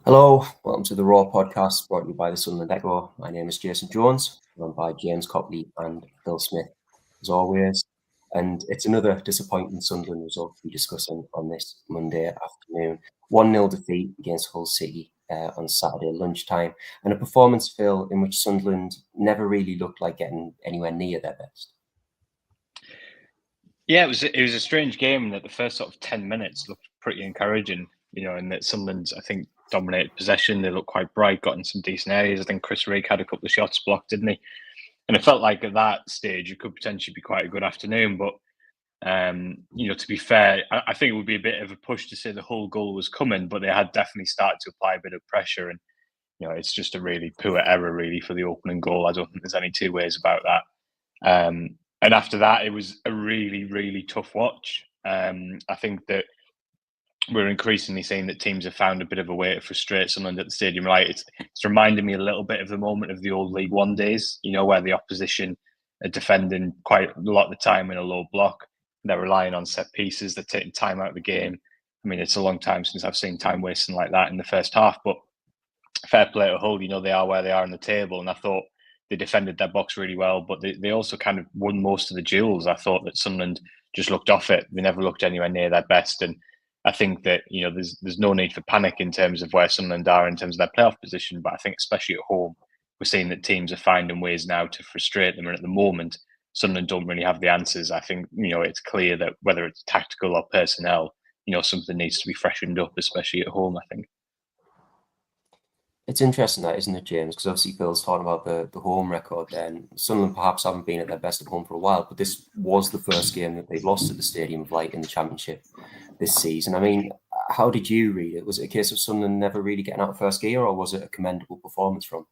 Hello, welcome to the Raw podcast brought to you by the Sunderland Echo. My name is Jason Jones, joined by James Copley and Phil Smith, as always. And it's another disappointing Sunderland result to be discussing on this Monday afternoon. 1-0 defeat against Hull City on Saturday lunchtime, and a performance, Phil, in which Sunderland never really looked like getting anywhere near their best. Yeah, it was a strange game in that the first sort of 10 minutes looked pretty encouraging, and that Sunderland, I think, dominated possession. They looked quite bright, got in some decent areas. I think Chris Rigg had a couple of shots blocked, didn't he? And it felt like at that stage it could potentially be quite a good afternoon. But to be fair, I think it would be a bit of a push to say the whole goal was coming, but they had definitely started to apply a bit of pressure. And it's just a really poor error, really, for the opening goal. I don't think there's any two ways about that. And after that, it was a really, really tough watch. I think that we're increasingly seeing that teams have found a bit of a way to frustrate Sunderland at the stadium. Right, it's reminding me a little bit of the moment of the old League One days. Where the opposition are defending quite a lot of the time in a low block. They're relying on set pieces. They're taking time out of the game. I mean, it's a long time since I've seen time wasting like that in the first half. But fair play to Hull. They are where they are in the table, and I thought they defended their box really well. But they also kind of won most of the duels. I thought that Sunderland just looked off it. They never looked anywhere near their best. And I think that there's no need for panic in terms of where Sunderland are in terms of their playoff position, but I think especially at home, we're seeing that teams are finding ways now to frustrate them, and at the moment, Sunderland don't really have the answers. I think it's clear that whether it's tactical or personnel, something needs to be freshened up, especially at home. I think it's interesting that, isn't it, James? Because obviously Phil's talking about the home record there, and Sunderland perhaps haven't been at their best at home for a while, but this was the first game that they've lost at the Stadium of Light in the Championship this season. I mean, how did you read it? Was it a case of Sunderland never really getting out of first gear, or was it a commendable performance from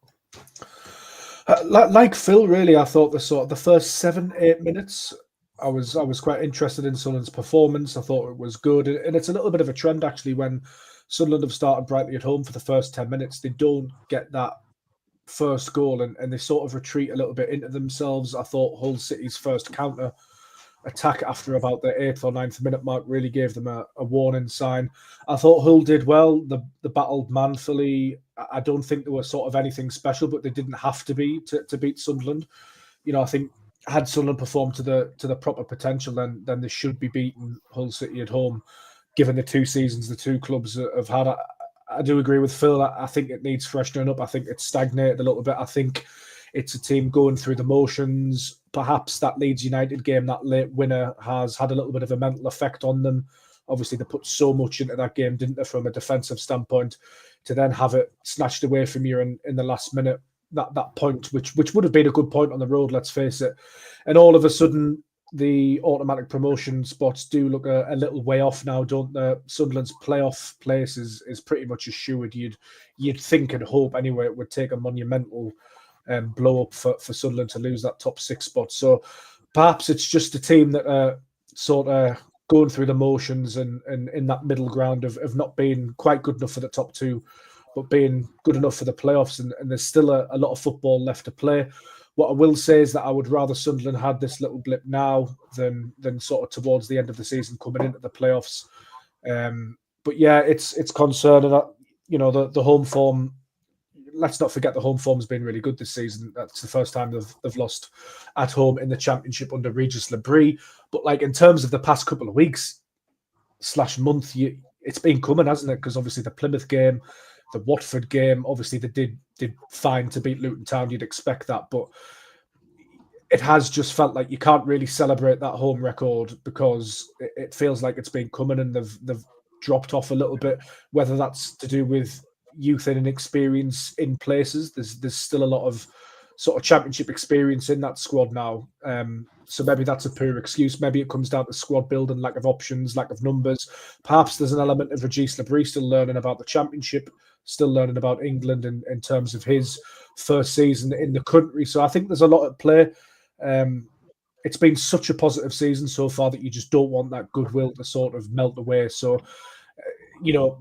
them? Like Phil, really, I thought the first 7-8 minutes, I was quite interested in Sunderland's performance. I thought it was good, and it's a little bit of a trend actually when Sunderland have started brightly at home for the first 10 minutes. They don't get that first goal and they sort of retreat a little bit into themselves. I thought Hull City's first counter attack after about the 8th or 9th minute mark really gave them a warning sign. I thought Hull did well. The battled manfully. I don't think they were sort of anything special, but they didn't have to be to beat Sunderland. I think had Sunderland performed to the proper potential, then they should be beating Hull City at home, given the two seasons the two clubs have had. I do agree with Phil. I think it needs freshening up. I think it's stagnated a little bit. I think it's a team going through the motions. Perhaps that Leeds United game, that late winner, has had a little bit of a mental effect on them. Obviously, they put so much into that game, didn't they, from a defensive standpoint, to then have it snatched away from you in the last minute. That point, which would have been a good point on the road, let's face it. And all of a sudden, the automatic promotion spots do look a little way off now, don't they? Sunderland's playoff place is pretty much assured. You'd think and hope anyway it would take a monumental blow up for Sunderland to lose that top 6 spot. So perhaps it's just a team that are sort of going through the motions and in that middle ground of not being quite good enough for the top 2, but being good enough for the playoffs. And there's still a lot of football left to play. What I will say is that I would rather Sunderland had this little blip now than sort of towards the end of the season coming into the playoffs. But yeah, it's concerning that, the home form. Let's not forget the home form has been really good this season. That's the first time they've lost at home in the Championship under Regis Labrie. But like in terms of the past couple of weeks / month, it's been coming, hasn't it? Because obviously the Plymouth game, the Watford game, obviously they did fine to beat Luton Town. You'd expect that, but it has just felt like you can't really celebrate that home record because it feels like it's been coming and they've dropped off a little bit. Whether that's to do with youth and inexperience in places, there's still a lot of sort of Championship experience in that squad now. So maybe that's a poor excuse. Maybe it comes down to squad building, lack of options, lack of numbers. Perhaps there's an element of Regis Labrie still learning about the Championship, still learning about England in terms of his first season in the country. So I think there's a lot at play. It's been such a positive season so far that you just don't want that goodwill to sort of melt away. So,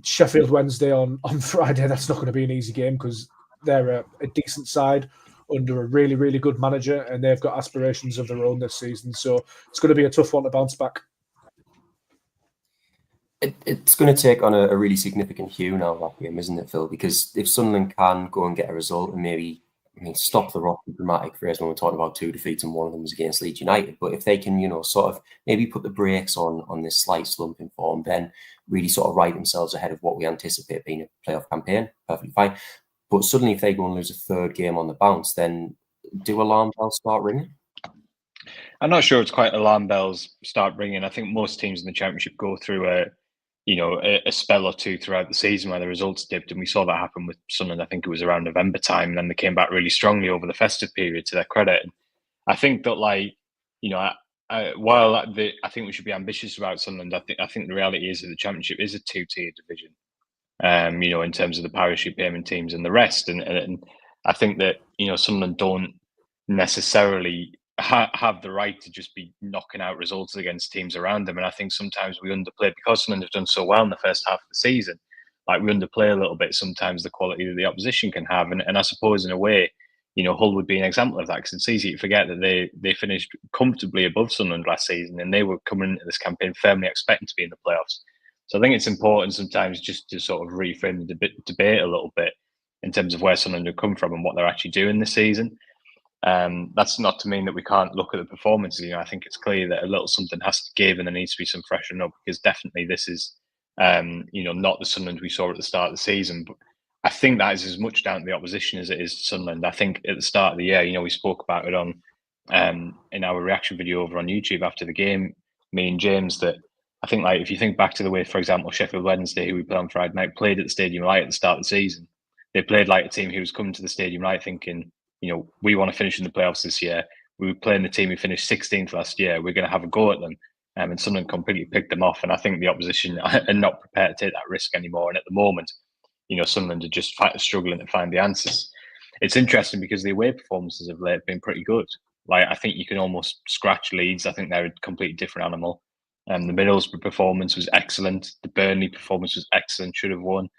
Sheffield Wednesday on Friday, that's not going to be an easy game because they're a decent side under a really, really good manager, and they've got aspirations of their own this season. So it's going to be a tough one to bounce back. It's going to take on a really significant hue now, that game, isn't it, Phil? Because if Sunderland can go and get a result and maybe, stop the rocky dramatic phrase when we're talking about 2 defeats and one of them was against Leeds United, but if they can, sort of maybe put the brakes on this slight slump in form, then really sort of right themselves ahead of what we anticipate being a playoff campaign, perfectly fine. But suddenly, if they go and lose a third game on the bounce, then do alarm bells start ringing? I'm not sure it's quite alarm bells start ringing. I think most teams in the Championship go through a spell or two throughout the season where the results dipped, and we saw that happen with Sunderland. I think it was around November time, and then they came back really strongly over the festive period, to their credit. And I think that, while I think we should be ambitious about Sunderland, I think the reality is that the Championship is a 2-tier division. In terms of the parachute payment teams and the rest, and I think that Sunderland don't necessarily have the right to just be knocking out results against teams around them. And I think sometimes we underplay, because Sunderland have done so well in the first half of the season, we underplay a little bit sometimes the quality that the opposition can have. And I suppose in a way, Hull would be an example of that, because it's easy to forget that they finished comfortably above Sunderland last season, and they were coming into this campaign firmly expecting to be in the playoffs. So I think it's important sometimes just to sort of reframe the debate a little bit in terms of where Sunderland have come from and what they're actually doing this season. That's not to mean that we can't look at the performances. I think it's clear that a little something has to give, and there needs to be some freshening up, because definitely this is, not the Sunderland we saw at the start of the season. But I think that is as much down to the opposition as it is to Sunderland. I think at the start of the year, we spoke about it on in our reaction video over on YouTube after the game, me and James, that I think, if you think back to the way, for example, Sheffield Wednesday, who we played on Friday night, played at the Stadium Light at the start of the season. They played like a team who was coming to the Stadium Light thinking, we want to finish in the playoffs this year. We were playing the team who finished 16th last year. We're going to have a go at them. And Sunderland completely picked them off. And I think the opposition are not prepared to take that risk anymore. And at the moment, Sunderland are just struggling to find the answers. It's interesting because the away performances of late have been pretty good. I think you can almost scratch Leeds. I think they're a completely different animal. The Middlesbrough performance was excellent. The Burnley performance was excellent, should have won.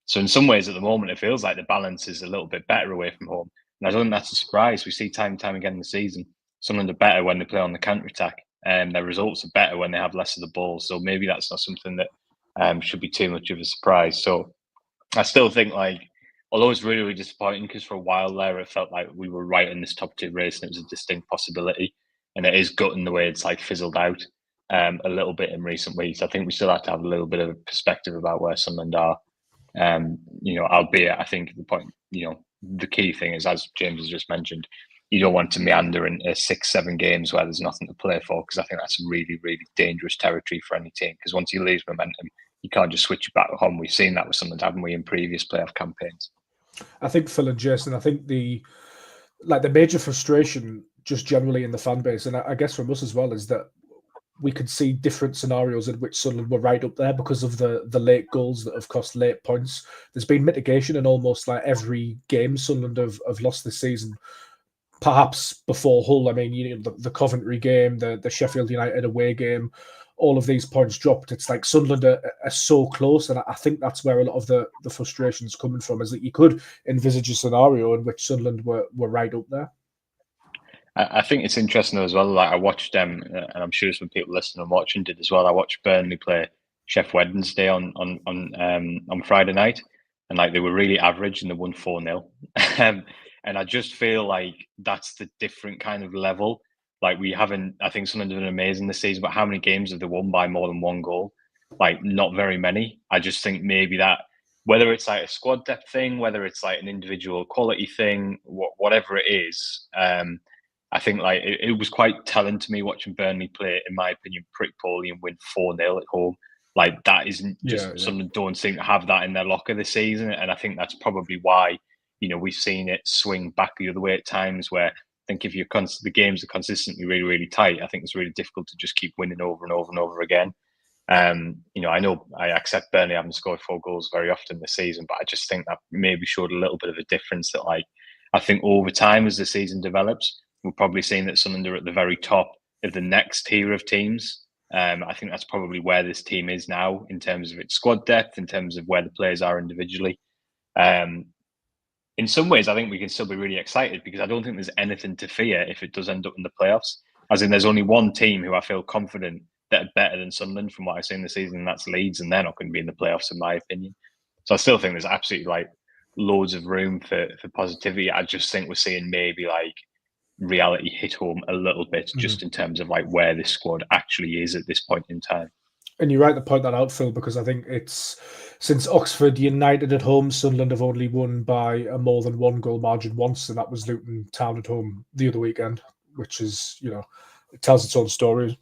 So in some ways at the moment, it feels like the balance is a little bit better away from home. And I don't think that's a surprise. We see time and time again in the season, Sunderland are better when they play on the counter-attack, and their results are better when they have less of the ball. So maybe that's not something that should be too much of a surprise. So I still think, although it's really, really disappointing, because for a while there it felt like we were right in this top 2 race and it was a distinct possibility. And it is gutting the way it's fizzled out a little bit in recent weeks. I think we still have to have a little bit of a perspective about where Sunderland are. Albeit I think the point, the key thing is, as James has just mentioned, you don't want to meander in 6-7 games where there's nothing to play for, because I think that's really, really dangerous territory for any team. Because once you lose momentum, you can't just switch back home. We've seen that with Sunderland, haven't we, in previous playoff campaigns? I think, Phil and Jason, I think the major frustration just generally in the fan base, and I guess from us as well, is that we could see different scenarios in which Sunderland were right up there because of the late goals that have cost late points. There's been mitigation in almost every game Sunderland have lost this season. Perhaps before Hull, the Coventry game, the Sheffield United away game, all of these points dropped. It's like Sunderland are so close, and I think that's where a lot of the frustration is coming from, is that you could envisage a scenario in which Sunderland were right up there. I think it's interesting though as well. I watched them, and I'm sure some people listening and watching did as well. I watched Burnley play Sheffield Wednesday on Friday night, and they were really average and they won 4-0. And I just feel like that's the different kind of level. We haven't. I think Sunderland have been amazing this season, but how many games have they won by more than 1 goal? Not very many. I just think maybe that, whether it's a squad depth thing, whether it's an individual quality thing, whatever it is. I think it was quite telling to me watching Burnley play, in my opinion, pretty poorly and win 4-0 at home. That isn't just Sunderland don't seem to have that in their locker this season. And I think that's probably why, we've seen it swing back the other way at times, where I think if the games are consistently really, really tight, I think it's really difficult to just keep winning over and over and over again. I know I accept Burnley haven't scored 4 goals very often this season, but I just think that maybe showed a little bit of a difference that I think over time as the season develops, we're probably seeing that Sunderland are at the very top of the next tier of teams. I think that's probably where this team is now in terms of its squad depth, in terms of where the players are individually. In some ways, I think we can still be really excited, because I don't think there's anything to fear if it does end up in the playoffs. As in, there's only one team who I feel confident that are better than Sunderland from what I've seen this season, and that's Leeds, and they're not going to be in the playoffs, in my opinion. So I still think there's absolutely like loads of room for positivity. I just think we're seeing maybe like reality hit home a little bit, just in terms of like where this squad actually is at this point in time. And you're right to point that out, Phil, because I think it's since Oxford United at home, Sunderland have only won by a more than 1 goal margin once, and that was Luton Town at home the other weekend, which is, it tells its own story.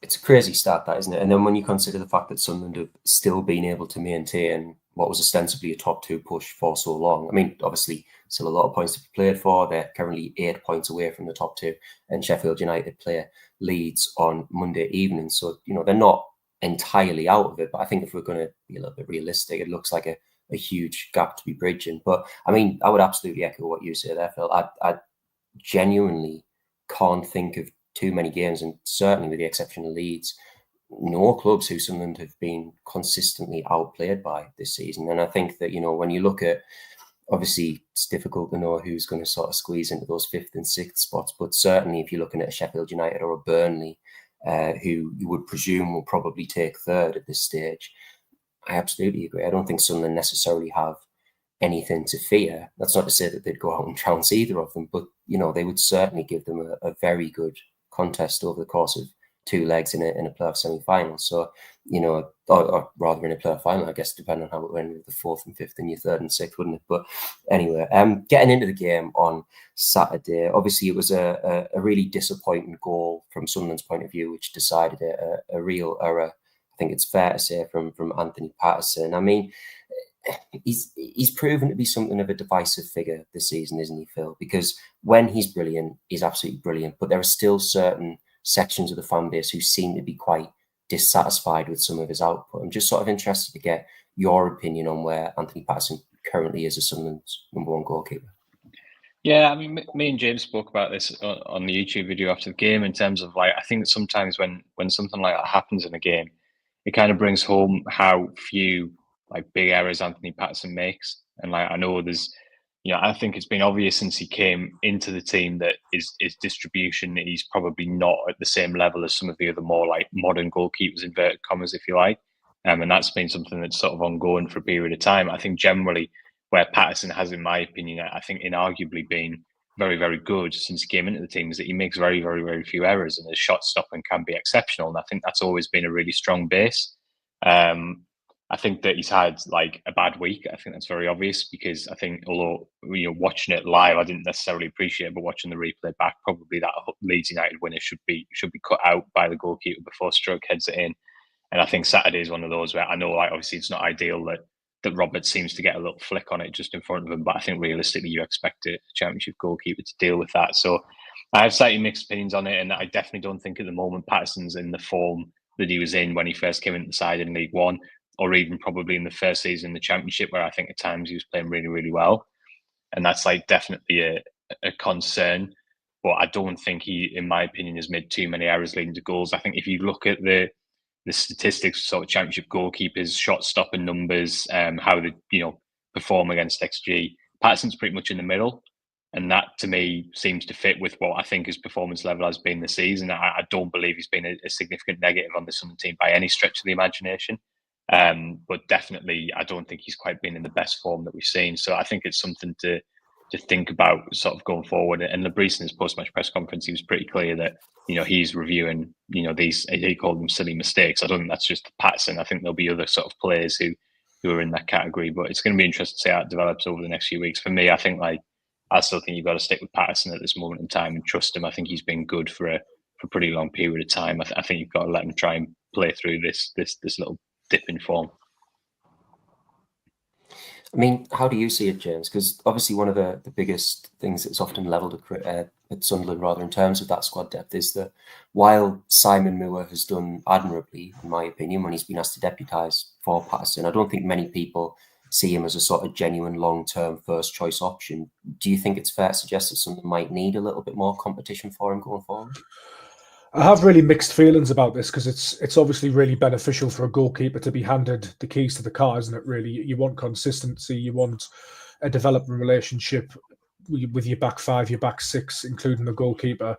It's a crazy stat, that, isn't it? And then when you consider the fact that Sunderland have still been able to maintain what was ostensibly a top 2 push for so long. I mean, obviously, still a lot of points to be played for. They're currently 8 points away from the top 2, and Sheffield United play Leeds on Monday evening. So, they're not entirely out of it. But I think if we're going to be a little bit realistic, it looks like a huge gap to be bridging. But, I mean, I would absolutely echo what you say there, Phil. I genuinely can't think of too many games, and certainly with the exception of Leeds, no clubs who Sunderland have been consistently outplayed by this season. And I think that, when you look at, obviously it's difficult to know who's going to sort of squeeze into those 5th and 6th spots, but certainly if you're looking at a Sheffield United or a Burnley, who you would presume will probably take 3rd at this stage, I absolutely agree. I don't think Sunderland necessarily have anything to fear. That's not to say that they'd go out and trounce either of them, but, they would certainly give them a very good contest over the course of 2 legs in a playoff semi-final. So, or rather in a playoff final, I guess, depending on how it went with the 4th and 5th and your 3rd and 6th, wouldn't it? But anyway, getting into the game on Saturday, obviously it was a really disappointing goal from Sunderland's point of view, which decided a real error, I think it's fair to say, from Anthony Patterson. I mean, he's proven to be something of a divisive figure this season, isn't he, Phil? Because when he's brilliant, he's absolutely brilliant. But there are still certain sections of the fan base who seem to be quite dissatisfied with some of his output. I'm just sort of interested to get your opinion on where Anthony Patterson currently is as Sunderland's #1 goalkeeper. Yeah, I mean, me and James spoke about this on the YouTube video after the game, in terms of like, I think that sometimes when something like that happens in a game, it kind of brings home how few like big errors Anthony Patterson makes. And like, I know there's, I think it's been obvious since he came into the team that his distribution, he's probably not at the same level as some of the other more like modern goalkeepers, inverted commas, if you like. And that's been something that's sort of ongoing for a period of time. I think generally where Patterson has, in my opinion, I think inarguably been very, very good since he came into the team, is that he makes very, very, very few errors, and his shot stopping can be exceptional. And I think that's always been a really strong base. I think that he's had like a bad week. I think that's very obvious, because I think, although watching it live, I didn't necessarily appreciate it, but watching the replay back, probably that Leeds United winner should be cut out by the goalkeeper before Stroke heads it in. And I think Saturday is one of those where I know, like, obviously it's not ideal that Robert seems to get a little flick on it just in front of him, but I think realistically you expect a Championship goalkeeper to deal with that. So I have slightly mixed opinions on it, and I definitely don't think at the moment Patterson's in the form that he was in when he first came into the side in League One, or even probably in the first season in the Championship, where I think at times he was playing really, really well. And that's like definitely a concern. But I don't think he, in my opinion, has made too many errors leading to goals. I think if you look at the statistics, sort of Championship goalkeepers, shot stopping numbers, how they perform against XG, Patterson's pretty much in the middle. And that, to me, seems to fit with what I think his performance level has been this season. I don't believe he's been a significant negative on the Sunderland team by any stretch of the imagination. But definitely, I don't think he's quite been in the best form that we've seen. So I think it's something to think about sort of going forward. And Lebris in his post-match press conference, he was pretty clear that he's reviewing these, he called them silly mistakes. I don't think that's just Patterson. I think there'll be other sort of players who are in that category. But it's going to be interesting to see how it develops over the next few weeks. For me, I still think you've got to stick with Patterson at this moment in time and trust him. I think he's been good for a pretty long period of time. I think you've got to let him try and play through this little dip in form. I mean, how do you see it, James? Because obviously one of the biggest things that's often levelled at Sunderland, rather, in terms of that squad depth, is that while Simon Moore has done admirably, in my opinion, when he's been asked to deputise for Patterson, I don't think many people see him as a sort of genuine long-term first-choice option. Do you think it's fair to suggest that Sunderland might need a little bit more competition for him going forward? I have really mixed feelings about this, because it's obviously really beneficial for a goalkeeper to be handed the keys to the car, isn't it? Really, you want consistency, you want a developing relationship with your back five, your back six, including the goalkeeper.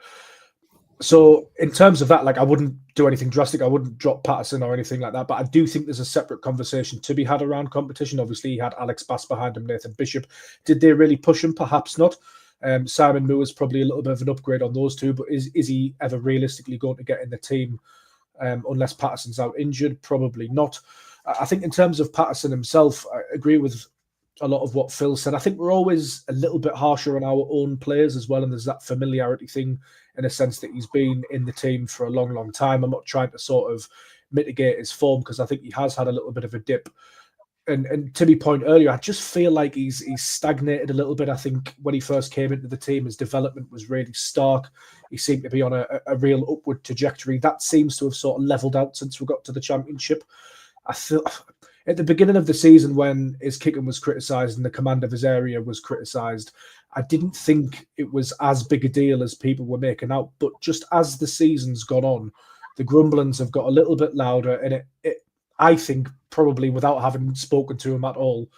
So in terms of that, like, I wouldn't do anything drastic. I wouldn't drop Patterson or anything like that. But I do think there's a separate conversation to be had around competition. Obviously, he had Alex Bass behind him, Nathan Bishop. Did they really push him? Perhaps not. Simon Moore is probably a little bit of an upgrade on those two, but is he ever realistically going to get in the team unless Patterson's out injured? Probably not. I think in terms of Patterson himself, I agree with a lot of what Phil said. I think we're always a little bit harsher on our own players as well, and there's that familiarity thing in a sense that he's been in the team for a long, long time. I'm not trying to sort of mitigate his form because I think he has had a little bit of a dip. And to be point earlier, I just feel like he's stagnated a little bit. I think when he first came into the team, his development was really stark. He seemed to be on a real upward trajectory. That seems to have sort of leveled out since we got to the Championship. I feel at the beginning of the season when his kicking was criticised and the command of his area was criticised, I didn't think it was as big a deal as people were making out. But just as the season's gone on, the grumblings have got a little bit louder, and I think probably without having spoken to him at all,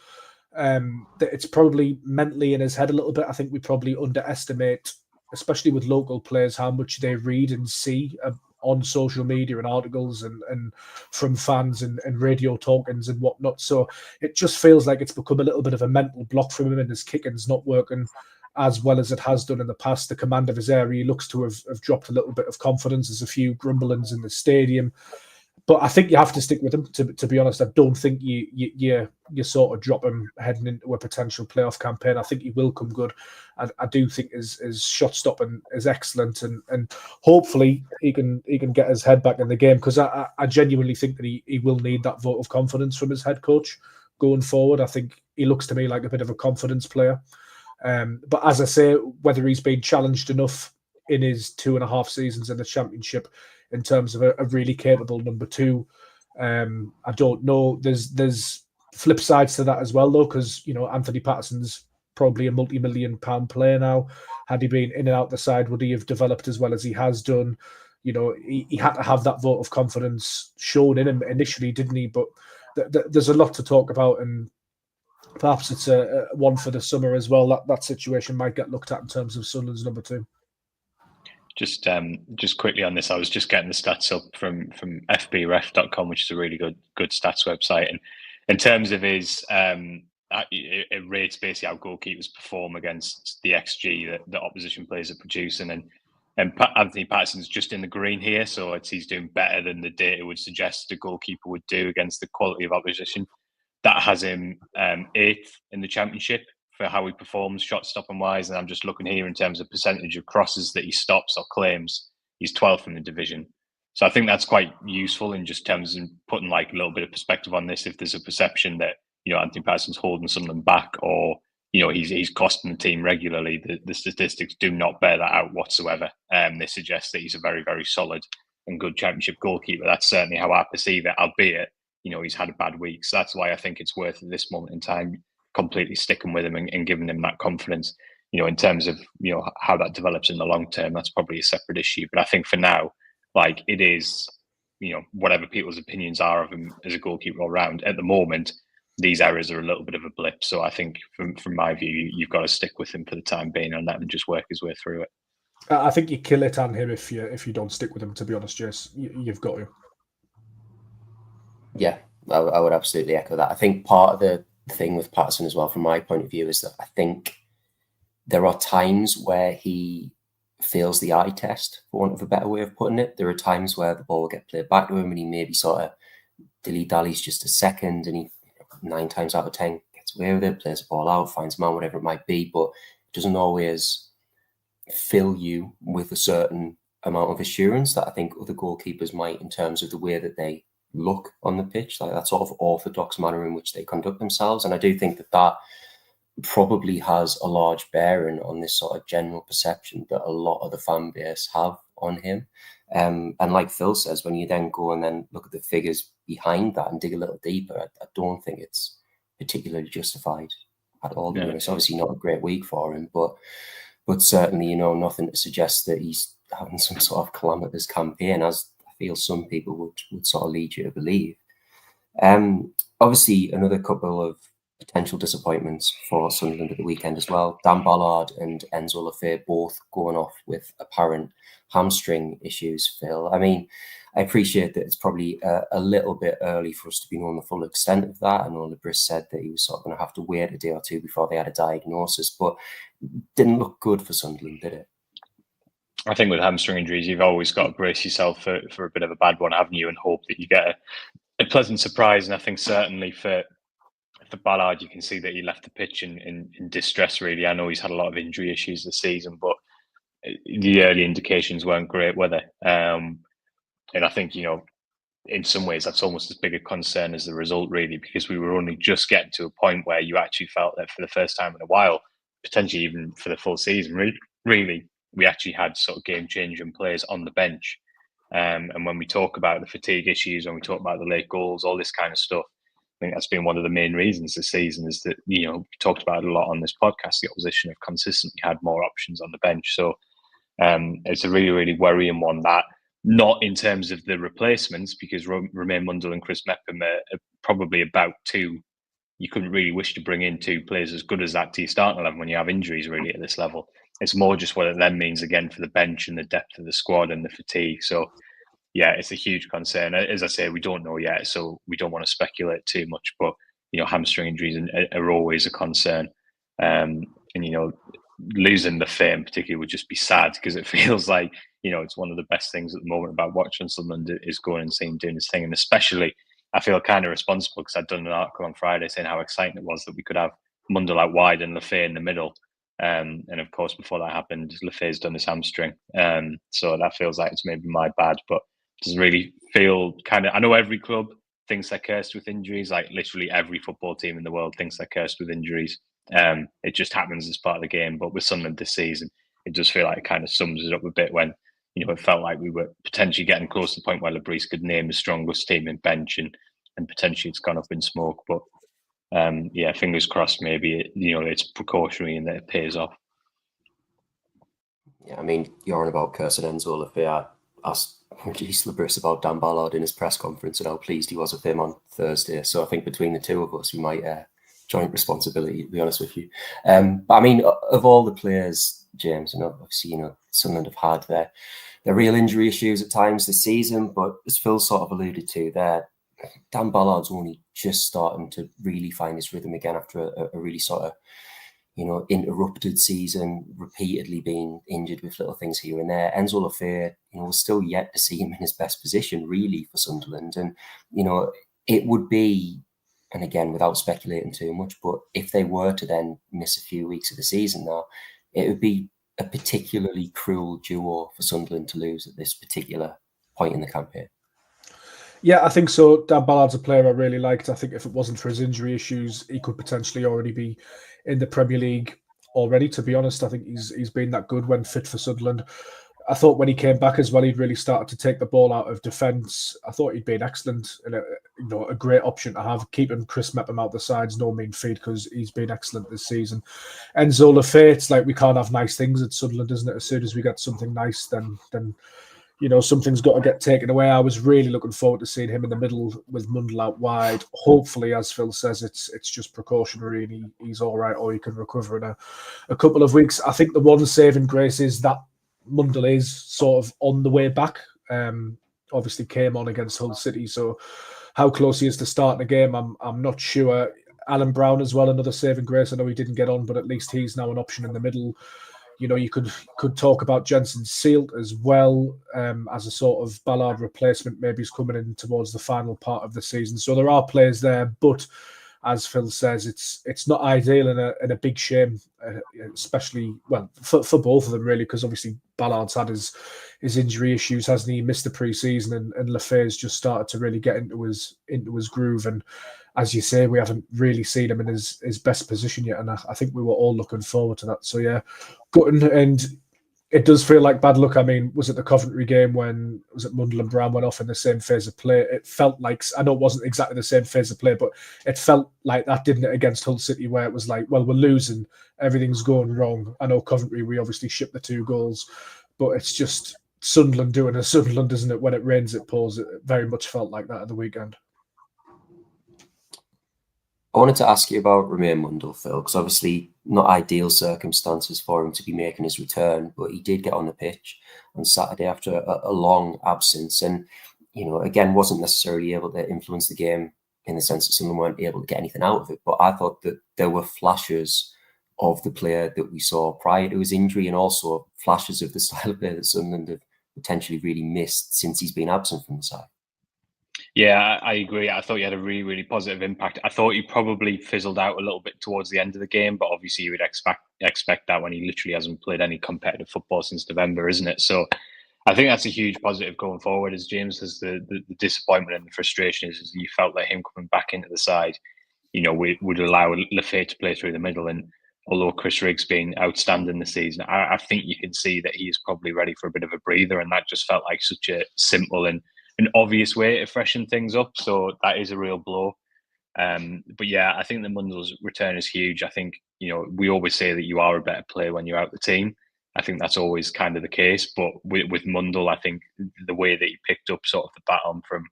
that it's probably mentally in his head a little bit. I think we probably underestimate, especially with local players, how much they read and see on social media and articles and from fans and radio talkings and whatnot. So it just feels like it's become a little bit of a mental block from him, and his kicking's not working as well as it has done in the past. The command of his area looks to have dropped a little bit of confidence. There's a few grumblings in the stadium. But I think you have to stick with him. To be honest, I don't think you sort of drop him heading into a potential playoff campaign. I think he will come good. I do think his shot stopping is excellent, and hopefully he can get his head back in the game, because I genuinely think that he will need that vote of confidence from his head coach going forward. I think he looks to me like a bit of a confidence player. But as I say, whether he's been challenged enough in his 2.5 seasons in the Championship in terms of a really capable number two, I don't know. There's flip sides to that as well, though, because Anthony Patterson's probably a multi-million-pound player now. Had he been in and out the side, would he have developed as well as he has done? He had to have that vote of confidence shown in him initially, didn't he? But there's a lot to talk about, and perhaps it's a one for the summer as well. That situation might get looked at in terms of Sunderland's number two. Just quickly on this, I was just getting the stats up from fbref.com, which is a really good stats website. And in terms of his, it rates basically how goalkeepers perform against the XG that opposition players are producing. And Anthony Patterson's just in the green here, so he's doing better than the data would suggest a goalkeeper would do against the quality of opposition. That has him 8th in the Championship for how he performs shot stopping wise. And I'm just looking here in terms of percentage of crosses that he stops or claims. He's 12th in the division. So I think that's quite useful in just terms of putting like a little bit of perspective on this. If there's a perception that, Anthony Patterson's holding something back, or, he's costing the team regularly, the statistics do not bear that out whatsoever. They suggest that he's a very, very solid and good Championship goalkeeper. That's certainly how I perceive it, albeit, he's had a bad week. So that's why I think it's worth at this moment in time completely sticking with him and giving him that confidence. In terms of how that develops in the long term, that's probably a separate issue. But I think for now, like, it is, whatever people's opinions are of him as a goalkeeper all round, at the moment, these errors are a little bit of a blip. So I think from my view, you've got to stick with him for the time being and let him just work his way through it. I think you kill it on him if you don't stick with him, to be honest, Jace. You've got to. Yeah, I would absolutely echo that. I think part of the thing with Patterson as well, from my point of view, is that I think there are times where he fails the eye test, for want of a better way of putting it. There are times where the ball will get played back to him and he maybe sort of dilly-dallies just a second, and he 9 times out of 10 gets away with it, plays the ball out, finds a man, whatever it might be, but it doesn't always fill you with a certain amount of assurance that I think other goalkeepers might, in terms of the way that they look on the pitch, like that sort of orthodox manner in which they conduct themselves. And I do think that probably has a large bearing on this sort of general perception that a lot of the fan base have on him. And like Phil says, when you then go and then look at the figures behind that and dig a little deeper, I don't think it's particularly justified at all. Yeah. It's obviously not a great week for him, but certainly, nothing to suggest that he's having some sort of calamitous campaign, as I feel some people would sort of lead you to believe. Obviously, another couple of potential disappointments for Sunderland at the weekend as well. Dan Ballard and Enzo Lafay both going off with apparent hamstring issues, Phil. I mean, I appreciate that it's probably a little bit early for us to be knowing the full extent of that. I know Lebris said that he was sort of going to have to wait a day or two before they had a diagnosis, but didn't look good for Sunderland, did it? I think with hamstring injuries, you've always got to brace yourself for a bit of a bad one, haven't you, and hope that you get a pleasant surprise. And I think certainly for Ballard, you can see that he left the pitch in distress, really. I know he's had a lot of injury issues this season, but the early indications weren't great, were they? And I think, in some ways, that's almost as big a concern as the result, really, because we were only just getting to a point where you actually felt that for the first time in a while, potentially even for the full season, really, we actually had sort of game-changing players on the bench. And when we talk about the fatigue issues, when we talk about the late goals, all this kind of stuff, I think that's been one of the main reasons this season is that, we talked about it a lot on this podcast, the opposition have consistently had more options on the bench. So it's a really, really worrying one, that not in terms of the replacements, because Romain Mundell and Chris Mepham are probably about two. You couldn't really wish to bring in two players as good as that to your starting 11 when you have injuries really at this level. It's more just what it then means again for the bench and the depth of the squad and the fatigue. So, yeah, it's a huge concern. As I say, we don't know yet, so we don't want to speculate too much. But hamstring injuries are always a concern, and losing the fame particularly would just be sad, because it feels like it's one of the best things at the moment about watching Sunderland is going and seeing doing this thing, and especially I feel kind of responsible because I'd done an article on Friday saying how exciting it was that we could have Mundell out wide and Lafay in the middle. And of course, before that happened, Lafay's done his hamstring. So that feels like it's maybe my bad, but it doesn't really feel I know every club thinks they're cursed with injuries, like literally every football team in the world thinks they're cursed with injuries. It just happens as part of the game. But with Sunderland this season, it does feel like it kind of sums it up a bit when, it felt like we were potentially getting close to the point where Lebris could name the strongest team in bench and potentially it's gone up in smoke. But fingers crossed, maybe it's precautionary and that it pays off. Yeah, I mean, you're on about cursing Enzo Lafay. I asked Lebris about Dan Ballard in his press conference and how pleased he was with him on Thursday. So I think between the two of us, we might joint responsibility, to be honest with you. But I mean, of all the players, James, and obviously, Sunderland have had their real injury issues at times this season, but as Phil sort of alluded to there, Dan Ballard's only just starting to really find his rhythm again after a really sort of, interrupted season, repeatedly being injured with little things here and there. Enzo Lafay, we're still yet to see him in his best position, really, for Sunderland. And, it would be, and again, without speculating too much, but if they were to then miss a few weeks of the season now, it would be a particularly cruel duo for Sunderland to lose at this particular point in the campaign. Yeah, I think so. Dan Ballard's a player I really liked. I think if it wasn't for his injury issues, he could potentially already be in the Premier League already, to be honest. I think he's been that good when fit for Sunderland. I thought when he came back as well, he'd really started to take the ball out of defence. I thought he'd been excellent and a great option to have. Keeping Chris Mepham out the side's no mean feat because he's been excellent this season. Enzo Lafay, it's like we can't have nice things at Sunderland, isn't it? As soon as we get something nice, then something's got to get taken away. I was really looking forward to seeing him in the middle with Mundell out wide. Hopefully, as Phil says, it's just precautionary and he's all right, or he can recover in a couple of weeks. I think the one saving grace is that Mundell is sort of on the way back. Obviously came on against Hull City, so how close he is to starting a game, I'm not sure. Alan Brown as well, another saving grace. I know he didn't get on, but at least he's now an option in the middle. You could talk about Jensen Seelt as well as a sort of Ballard replacement. Maybe he's coming in towards the final part of the season. So there are players there, but as Phil says, it's not ideal and a big shame, especially for both of them really, because obviously Ballard's had his injury issues, hasn't he? Missed the pre-season and Lafay's just started to really get into his groove. And as you say, we haven't really seen him in his best position yet, and I think we were all looking forward to that. So yeah, gutting, and it does feel like bad luck. I mean, was it the Coventry game when Mundell and Brown went off in the same phase of play? It felt like, I know it wasn't exactly the same phase of play, but it felt like that, didn't it, against Hull City, where it was like, well, we're losing, everything's going wrong. I know Coventry, we obviously shipped the 2 goals, but it's just Sunderland doing a Sunderland, isn't it? When it rains, it pours. It very much felt like that at the weekend. I wanted to ask you about Romain Mundle, Phil, because obviously not ideal circumstances for him to be making his return, but he did get on the pitch on Saturday after a long absence, and again wasn't necessarily able to influence the game in the sense that Sunderland weren't able to get anything out of it. But I thought that there were flashes of the player that we saw prior to his injury, and also flashes of the style of play that Sunderland have potentially really missed since he's been absent from the side. Yeah, I agree. I thought he had a really, really positive impact. I thought he probably fizzled out a little bit towards the end of the game, but obviously you would expect that when he literally hasn't played any competitive football since November, isn't it? So I think that's a huge positive going forward. As James says, the disappointment and the frustration is you felt like him coming back into the side, would allow Lefebvre to play through the middle. And although Chris Riggs been outstanding this season, I think you can see that he's probably ready for a bit of a breather, and that just felt like such a simple and an obvious way to freshen things up. So that is a real blow. But yeah, I think the Mundle's return is huge. I think, we always say that you are a better player when you're out the team. I think that's always kind of the case. But with Mundle, I think the way that he picked up sort of the baton from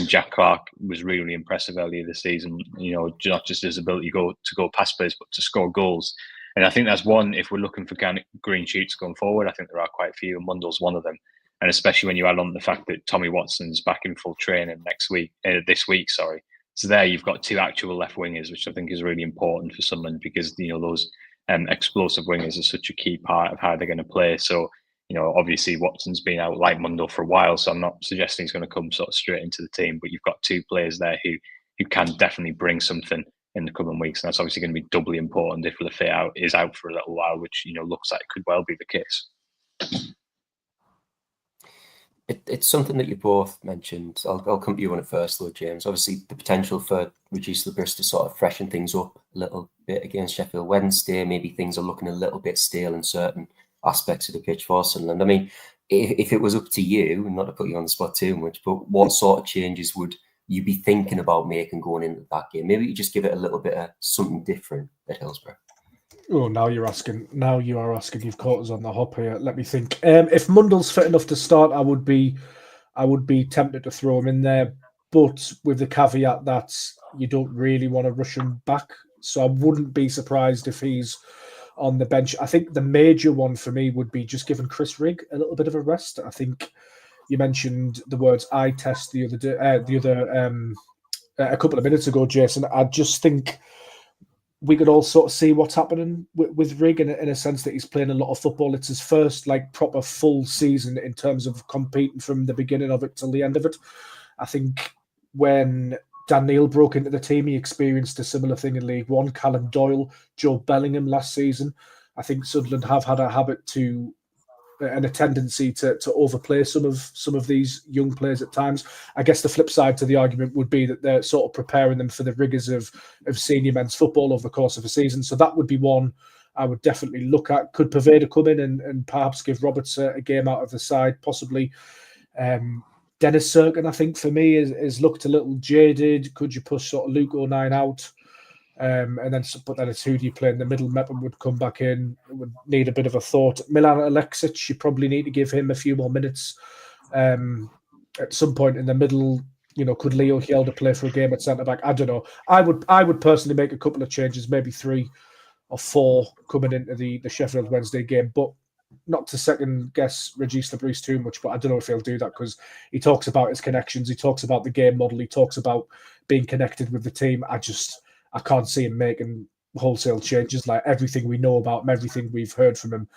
Jack Clark was really impressive earlier this season. Not just his ability to go past players, but to score goals. And I think that's one, if we're looking for green shoots going forward, I think there are quite a few, and Mundle's one of them. And especially when you add on the fact that Tommy Watson's back in full training this week. So there you've got two actual left wingers, which I think is really important for Sunderland, because those explosive wingers are such a key part of how they're going to play. So obviously Watson's been out like Mundle for a while, so I'm not suggesting he's going to come sort of straight into the team. But you've got two players there who can definitely bring something in the coming weeks, and that's obviously going to be doubly important if Lefebvre is out for a little while, which looks like it could well be the case. It's something that you both mentioned. I'll come to you on it first, though, James. Obviously, the potential for Regis Labrys to sort of freshen things up a little bit against Sheffield Wednesday. Maybe things are looking a little bit stale in certain aspects of the pitch for Sunderland. I mean, if it was up to you, not to put you on the spot too much, but what sort of changes would you be thinking about making going into that game? Maybe you just give it a little bit of something different at Hillsborough. Oh, now you are asking. You've caught us on the hop here. Let me think. If Mundle's fit enough to start, I would be tempted to throw him in there, but with the caveat that you don't really want to rush him back. So I wouldn't be surprised if he's on the bench. I think the major one for me would be just giving Chris Rigg a little bit of a rest. I think you mentioned the words eye test a couple of minutes ago, Jason. I just think we could all sort of see what's happening with Rigg in a sense that he's playing a lot of football. It's his first proper full season in terms of competing from the beginning of it till the end of it. I think when Dan Neil broke into the team, he experienced a similar thing in League One. Callum Doyle, Joe Bellingham last season. I think Sunderland have had a habit and a tendency to overplay some of these young players at times. I guess the flip side to the argument would be that they're sort of preparing them for the rigours of senior men's football over the course of a season. So that would be one I would definitely look at. Could Paveda come in and perhaps give Roberts a game out of the side? Possibly. Dennis Serkin, I think, for me, is looked a little jaded. Could you push sort of Luke O'Nien out? And then it's who do you play in the middle? Mepham would come back in. It would need a bit of a thought. Milan Alexic, you probably need to give him a few more minutes. At some point in the middle, could Leo Hjelde play for a game at centre back? I don't know. I would personally make a couple of changes, maybe 3 or 4 coming into the Sheffield Wednesday game, but not to second guess Regis Labrys too much. But I don't know if he'll do that, because he talks about his connections, he talks about the game model, he talks about being connected with the team. I can't see him making wholesale changes. Like, everything we know about him, everything we've heard from him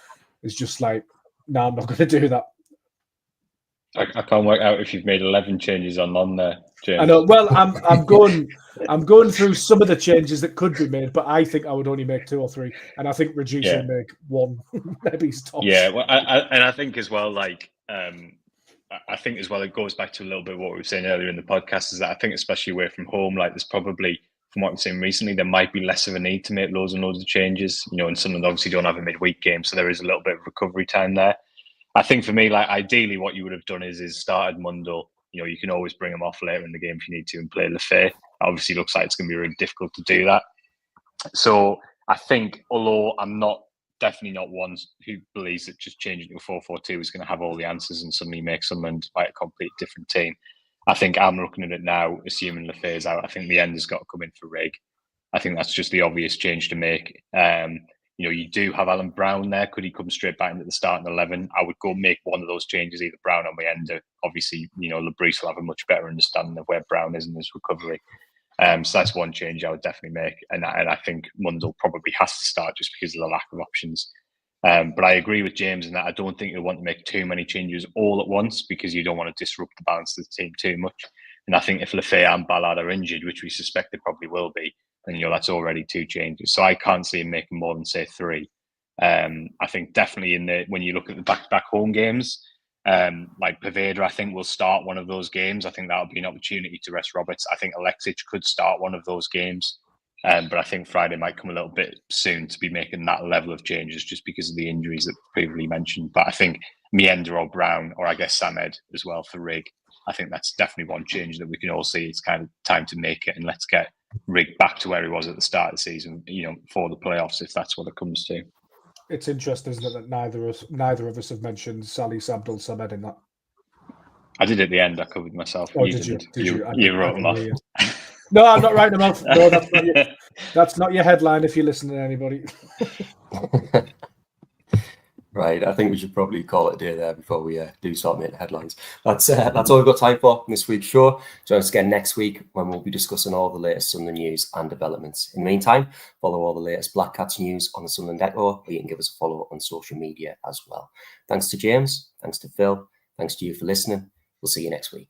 is just like, no, I'm not going to do that. I can't work out if you've made 11 changes on there, James. I know. Well, I'm going through some of the changes that could be made, but I think I would only make 2 or 3, and I think Regis will make 1, maybe stop. Yeah, well, I think as well, I think as well, it goes back to a little bit what we were saying earlier in the podcast, is that I think especially away from home, there's probably, from what we've seen recently, there might be less of a need to make loads and loads of changes. And Sunderland obviously don't have a midweek game, so there is a little bit of recovery time there. I think for me, ideally, what you would have done is started Mundle. You can always bring him off later in the game if you need to and play Lefebvre. Obviously, looks like it's going to be really difficult to do that. So I think, although I'm definitely not one who believes that just changing to a 4-4-2 is going to have all the answers and suddenly make Sunderland a complete different team, I think I'm looking at it now, assuming Lefebvre's out. I think the end has got to come in for Rigg. I think that's just the obvious change to make. You do have Alan Brown there. Could he come straight back into the starting 11? I would go make one of those changes, either Brown or Mayenda. Obviously, Labrise will have a much better understanding of where Brown is in his recovery. So that's one change I would definitely make. And I think Mundell probably has to start just because of the lack of options. But I agree with James in that I don't think you'll want to make too many changes all at once because you don't want to disrupt the balance of the team too much. And I think if Lefebvre and Ballard are injured, which we suspect they probably will be, then that's already 2 changes. So I can't see him making more than, say, 3. I think definitely when you look at the back home games, like Poveda, I think will start one of those games. I think that'll be an opportunity to rest Roberts. I think Alexic could start one of those games. But I think Friday might come a little bit soon to be making that level of changes just because of the injuries that previously mentioned. But I think Mayenda or Brown, or I guess Samed as well for Rig, I think that's definitely one change that we can all see. It's kind of time to make it, and let's get Rig back to where he was at the start of the season, for the playoffs, if that's what it comes to. It's interesting, isn't it, that neither of us have mentioned Salih Abdul Samed in that. I did at the end. I covered myself. Oh, you did you? didn't. Did you? You wrote them off. No, I'm not writing them off. No, that's not your headline if you're listening to anybody. Right, I think we should probably call it a day there before we do start making headlines. That's all we've got time for in this week's show. Join us again next week when we'll be discussing all the latest Sunderland news and developments. In the meantime, follow all the latest Black Cats news on the Sunderland Echo, or you can give us a follow on social media as well. Thanks to James, thanks to Phil, thanks to you for listening. We'll see you next week.